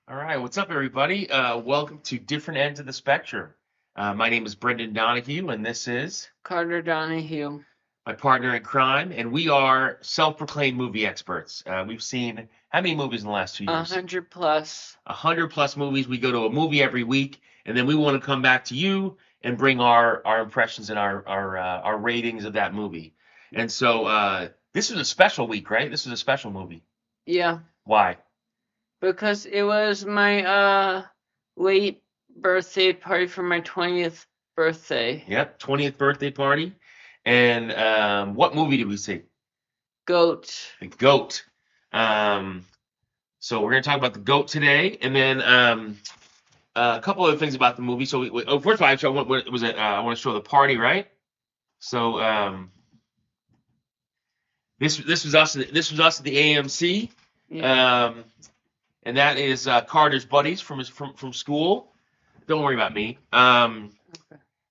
All right, what's up, everybody? Welcome to Different Ends of the Spectrum. My name is Brendan Donahue, and this is Carter Donahue. my partner in crime, and we are self-proclaimed movie experts. We've seen how many movies in the last 2 years? 100 plus. 100 plus movies. We go to a movie every week, and then we want to come back to you and bring our impressions and our ratings of that movie. And so this was a special week, right? This was a special movie. Yeah, Why? because it was my late birthday party for my 20th birthday. Yep, 20th birthday party. And what movie did we see? Goat. The Goat. So we're going to talk about The Goat today, and then a couple other things about the movie. So first of all, I want to show the party, right? So this was us. This was us at the AMC, Yeah. and that is Carter's buddies from school. Don't worry about me. Okay.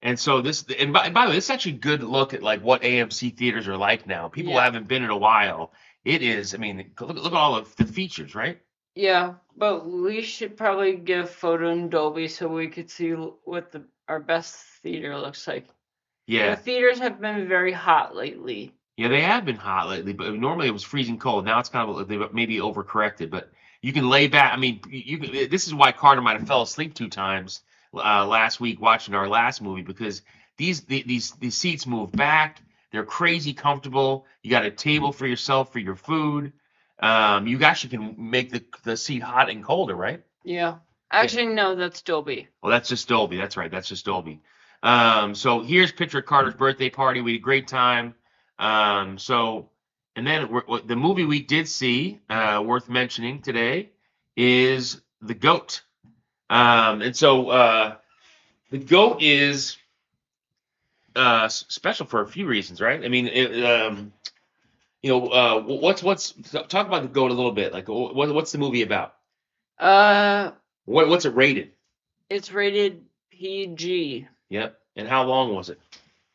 And so by the way, this is actually a good look at like what AMC theaters are like now. People Yeah. haven't been in a while. It is. I mean, look at all of the features, right? Yeah, but we should probably get photo in Dolby so we could see what our best theater looks like. Yeah. The theaters have been very hot lately. Yeah, they have been hot lately, but normally it was freezing cold. Now it's kind of they've maybe overcorrected, but you can lay back. I mean, this is why Carter might have fell asleep 2 times last week watching our last movie because these seats move back. They're crazy comfortable. You got a table for yourself for your food. You actually can make the seat hot and colder, right? Yeah. Actually, no, that's Dolby. Well, that's just Dolby. That's right. That's just Dolby. So here's a picture of Carter's birthday party. We had a great time. And then the movie we did see, worth mentioning today, is The Goat. And so The Goat is special for a few reasons, right? I mean, what's talk about The Goat a little bit. Like, what's the movie about? What's it rated? It's rated PG. Yep. And how long was it?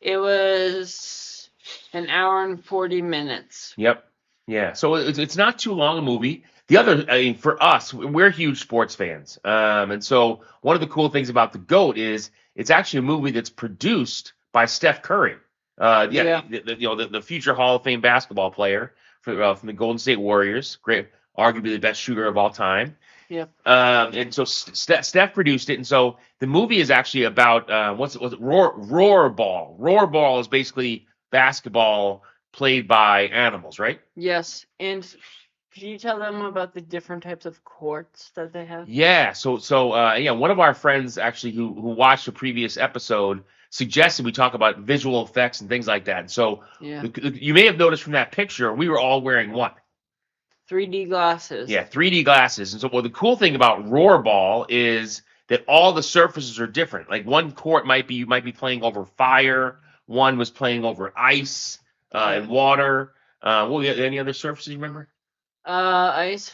It was an hour and 40 minutes. Yep. Yeah. So it's not too long a movie. The other, I mean, for us, we're huge sports fans. And so one of the cool things about The Goat is it's actually a movie that's produced by Steph Curry. Yeah. The future Hall of Fame basketball player from the Golden State Warriors, great, arguably the best shooter of all time. Yep. And so Steph produced it, and so the movie is actually about what's it? Roar-Ball. Roar-Ball is basically basketball played by animals, right? Yes. And could you tell them about the different types of courts that they have? Yeah. So one of our friends actually who watched the previous episode suggested we talk about visual effects and things like that. And so Yeah. you may have noticed from that picture we were all wearing what? 3D glasses. Yeah, 3D glasses. And so, well, the cool thing about Roar-Ball is that all the surfaces are different. Like one court you might be playing over fire. One was playing over ice and water. Any other surfaces you remember? Ice.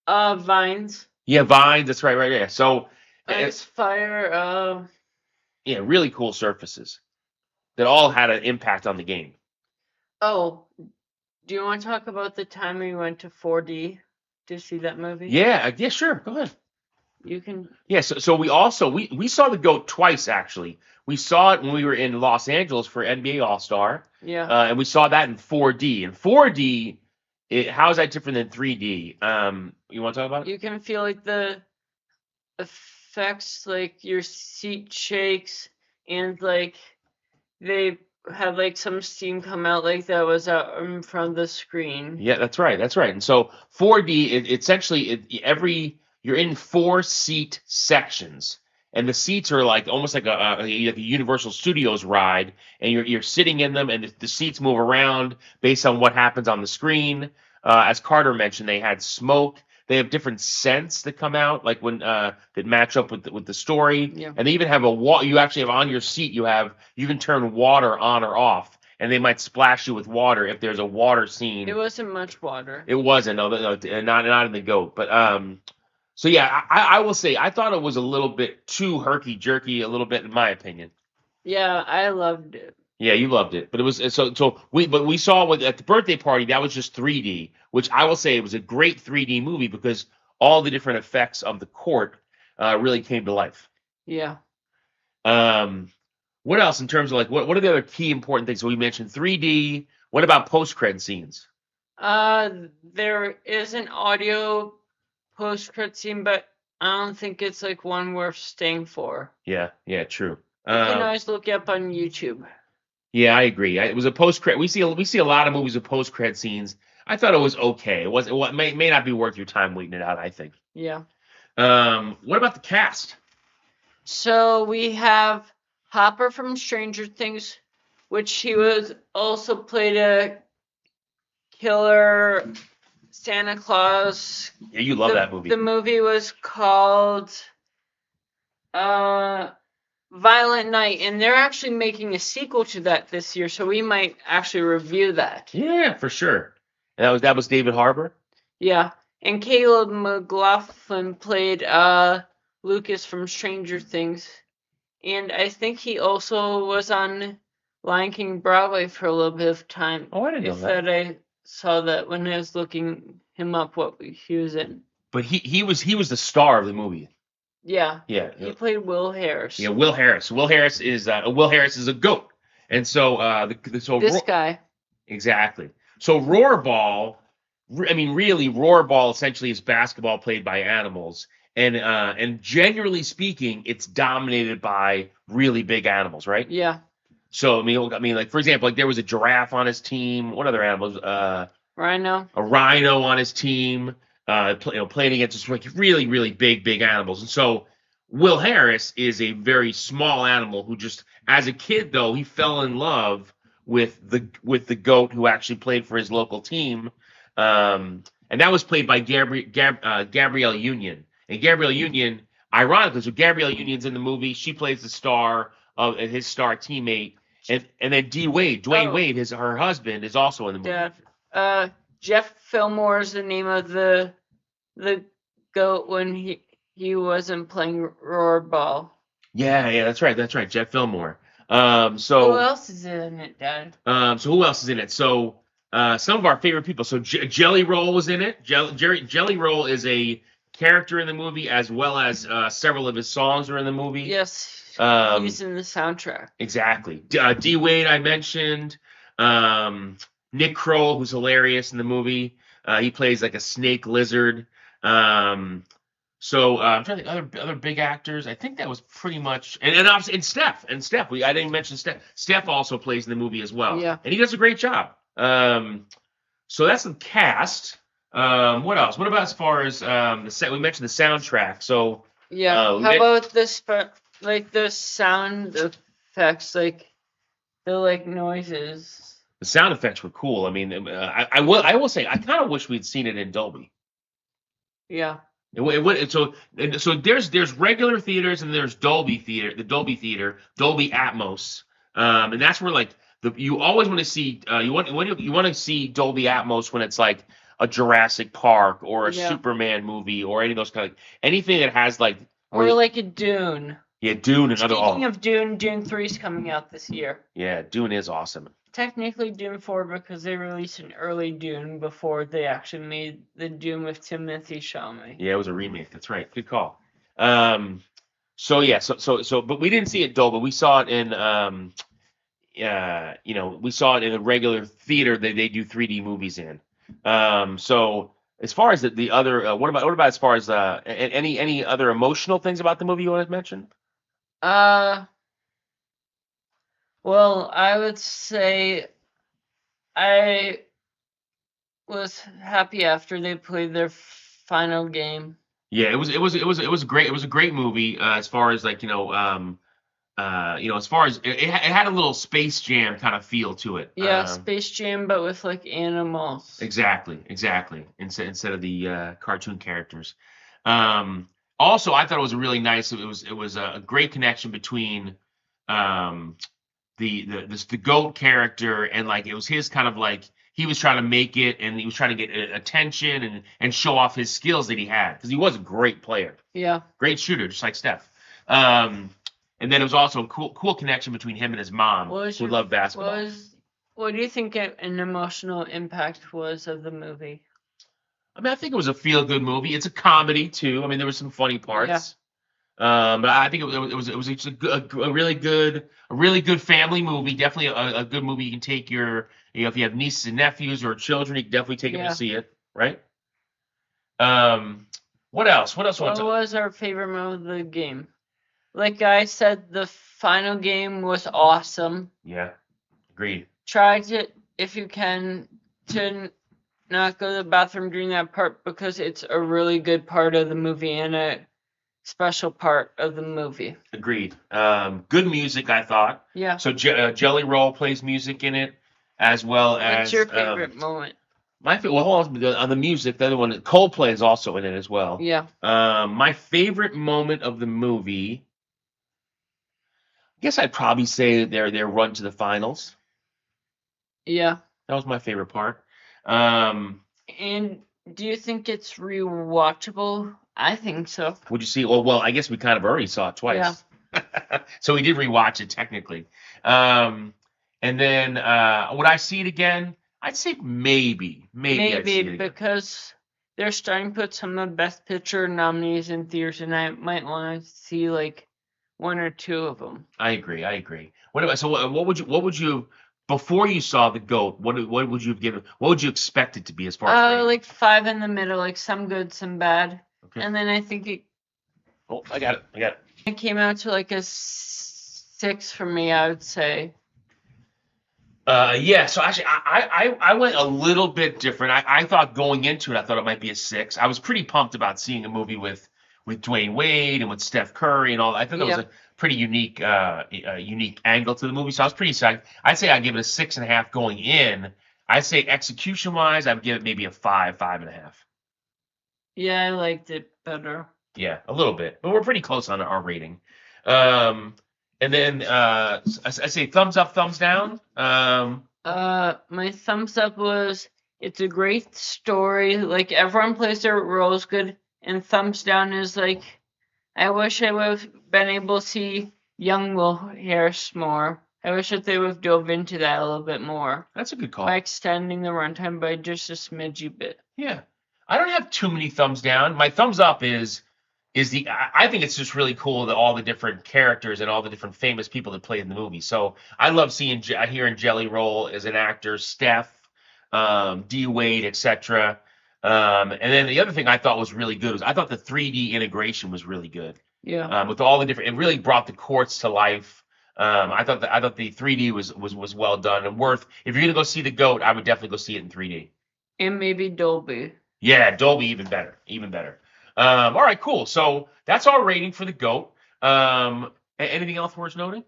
Vines. Yeah, vines. That's right there. So, Ice, fire. yeah, really cool surfaces that all had an impact on the game. Oh, do you want to talk about the time we went to 4D to see that movie? Yeah, sure. Go ahead. You can. Yeah, so we saw The Goat twice actually. We saw it when we were in Los Angeles for NBA All-Star. Yeah. And we saw that in 4D. And 4D, how is that different than 3D? You want to talk about it? You can feel like the effects, like your seat shakes, and like they had like some steam come out, like that was out in front of the screen. Yeah, that's right. And so 4D, essentially you're in 4-seat sections. And the seats are like almost like a Universal Studios ride, and you're sitting in them, and the seats move around based on what happens on the screen. As Carter mentioned, they had smoke. They have different scents that come out, like when that match up with the story. Yeah. And they even have you actually have on your seat. You can turn water on or off, and they might splash you with water if there's a water scene. It wasn't much water. It wasn't, no, not in The Goat, but So yeah, I will say I thought it was a little bit too herky-jerky, a little bit in my opinion. Yeah, I loved it. Yeah, you loved it, but it was we saw at the birthday party that was just 3D, which I will say it was a great 3D movie because all the different effects of the court really came to life. Yeah. What else in terms of like what are the other key important things? So we mentioned 3D. What about post-cred scenes? There is an audio post-credit scene, but I don't think it's like one worth staying for. Yeah, true. You can always look it up on YouTube. Yeah, I agree. It was a post-cred. We see a lot of movies with post-cred scenes. I thought it was okay. It may not be worth your time waiting it out, I think. Yeah. What about the cast? So we have Hopper from Stranger Things, which he was also played a killer Santa Claus. Yeah, you love that movie. The movie was called Violent Night, and they're actually making a sequel to that this year, so we might actually review that. Yeah, for sure. And that was David Harbour? Yeah. And Caleb McLaughlin played Lucas from Stranger Things. And I think he also was on Lion King Broadway for a little bit of time. Oh, I didn't know that. I saw that when I was looking him up what he was in. But he was the star of the movie. Yeah. Yeah. He played Will Harris. Yeah, Will Harris. Will Harris is a goat. And so this guy. Exactly. So Roarball, I mean, really, Roarball essentially is basketball played by animals, and generally speaking, it's dominated by really big animals, right? Yeah. So I mean, like for example, like there was a giraffe on his team. What other animals? Rhino. A rhino on his team. Playing against just like really, really big animals, and so Will Harris is a very small animal who just, as a kid though, he fell in love with the goat who actually played for his local team, and that was played by Gabrielle Union. And Gabrielle Union, ironically, so Gabrielle Union's in the movie. She plays the star of his star teammate, and then Dwayne Wade, her husband, is also in the movie. Yeah. Jeff Fillmore is the name of the goat when he wasn't playing Roarball. Yeah, that's right. Jeff Fillmore. Who else is in it, Dad? So who else is in it? So some of our favorite people. So Jelly Roll was in it. Jelly Roll is a character in the movie, as well as several of his songs are in the movie. Yes, he's in the soundtrack. Exactly. D. Wade I mentioned. Nick Kroll, who's hilarious in the movie. He plays like a snake lizard. So I'm trying to think other big actors. I think that was pretty much, and obviously, and Steph. I didn't mention Steph. Steph also plays in the movie as well. Yeah. And he does a great job. So that's the cast. What else? What about as far as the set? We mentioned the soundtrack. So yeah. How about the sound effects, like the noises? The sound effects were cool. I mean, I will say I kind of wish we'd seen it in Dolby. Yeah. So there's regular theaters and there's Dolby Theater, Dolby Atmos, and that's where like you always want to see you want to see Dolby Atmos when it's like a Jurassic Park or a Superman movie or any of those kind of anything that has like like a Dune. Yeah, Dune. Speaking of Dune, Dune 3 is coming out this year. Yeah, Dune is awesome. Technically Dune 4 because they released an early Dune before they actually made the Dune with Timothée Chalamet. Yeah, it was a remake. That's right. Good call. So but we didn't see it Dolby. We saw it in we saw it in a regular theater that they do 3D movies in. So as far as the other, what about as far as any other emotional things about the movie you want to mention? Well, I would say I was happy after they played their final game. Yeah, it was great. It was a great movie as far as like as far as it had a little Space Jam kind of feel to it. Yeah, Space Jam, but with like animals. Exactly. Instead of the cartoon characters. Also, I thought it was really nice. It was a great connection between the goat character and like it was his kind of like he was trying to make it and he was trying to get attention and show off his skills that he had because he was a great player. Yeah. Great shooter, just like Steph. And then it was also a cool connection between him and his mom who loved basketball. What do you think an emotional impact was of the movie? I mean, I think it was a feel-good movie. It's a comedy too. I mean, there were some funny Yeah. parts. But I think it was just a really good family movie. Definitely a good movie. You can take if you have nieces and nephews or children, you can definitely take them to Yeah. see it, right? What else? What else? What was our favorite moment of the game? Like I said, the final game was awesome. Yeah, agreed. Try to, if you can, to not go to the bathroom during that part because it's a really good part of the movie and a special part of the movie. Agreed. Good music, I thought. Yeah. So Jelly Roll plays music in it, as well as. What's your favorite moment? My favorite. Well, hold on the music. The other one, Coldplay is also in it as well. Yeah. My favorite moment of the movie. I guess I'd probably say their run to the finals. Yeah. That was my favorite part. And do you think it's rewatchable? I think so. Would you see? Well, I guess we kind of already saw it twice. Yeah. So we did rewatch it technically. And then would I see it again? I'd say maybe I'd see it again. Because they're starting to put some of the Best Picture nominees in theaters, and I might want to see like one or two of them. I agree. What would you before you saw The GOAT? What would you have given? What would you expect it to be as far as rating? Like 5 in the middle, like some good, some bad. Okay. And then I think it. Oh, I got it. It came out to like a 6 for me, I would say. Yeah. So actually, I went a little bit different. I thought going into it, I thought it might be a 6. I was pretty pumped about seeing a movie with Dwayne Wade and with Steph Curry and all. I thought that was a pretty unique angle to the movie. So I was pretty excited. I'd say I'd give it a 6.5 going in. I'd say execution wise, I'd give it maybe a 5.5. Yeah, I liked it better. Yeah, a little bit, but we're pretty close on our rating. And then I say thumbs up, thumbs down. My thumbs up was it's a great story. Like everyone plays their roles good, and thumbs down is like I wish I would have been able to see young Will Harris more. I wish that they would have dove into that a little bit more. That's a good call. By extending the runtime by just a smidgy bit. Yeah, I don't have too many thumbs down. My thumbs up is I think it's just really cool that all the different characters and all the different famous people that played in the movie. So I love hearing Jelly Roll as an actor, Steph, D Wade, etc. And then the other thing I thought was really good was I thought the 3D integration was really good. Yeah. With all the different, it really brought the courts to life. I thought the 3D was well done and worth. If you're gonna go see The GOAT, I would definitely go see it in 3D. And maybe Dolby. Yeah, Dolby even better. All right, cool. So that's our rating for The GOAT. Anything else worth noting?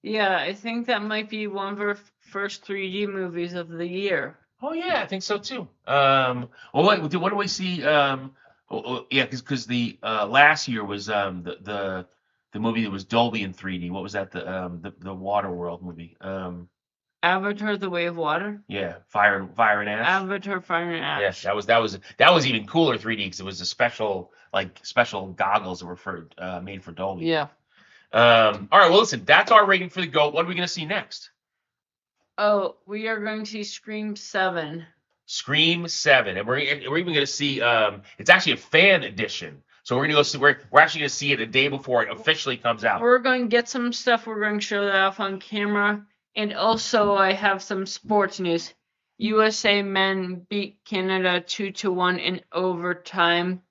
Yeah, I think that might be one of our first 3D movies of the year. Oh yeah, I think so too. Well, what do we see? Yeah, because the last year was the movie that was Dolby in 3D. What was that? The Water World movie. Avatar: The Way of Water. Yeah, Fire and Ash. Avatar: Fire and Ash. Yeah, that was even cooler 3D because it was a special goggles that were made for Dolby. Yeah. All right. Well, listen, that's our rating for The GOAT. What are we going to see next? Oh, we are going to see Scream 7. Scream 7, and we're even going to see. It's actually a fan edition. So we're gonna go see. We're actually gonna see it a day before it officially comes out. We're going to get some stuff. We're going to show that off on camera. And also, I have some sports news. USA men beat Canada 2-1 in overtime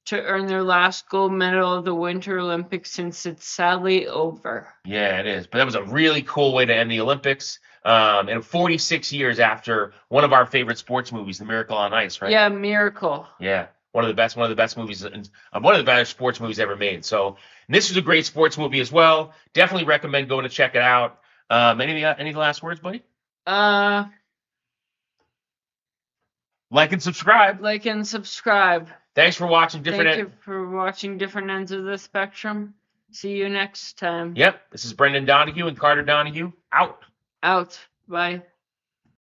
to earn their last gold medal of the Winter Olympics since it's sadly over. Yeah, it is. But that was a really cool way to end the Olympics. And 46 years after one of our favorite sports movies, The Miracle on Ice, right? Yeah, Miracle. Yeah, one of the best movies, one of the best sports movies ever made. So this is a great sports movie as well. Definitely recommend going to check it out. Any last words, buddy? Like and subscribe. Thanks for watching Thank you for watching Different Ends of the Spectrum. See you next time. Yep. This is Brendan Donahue and Carter Donahue. Out. Bye.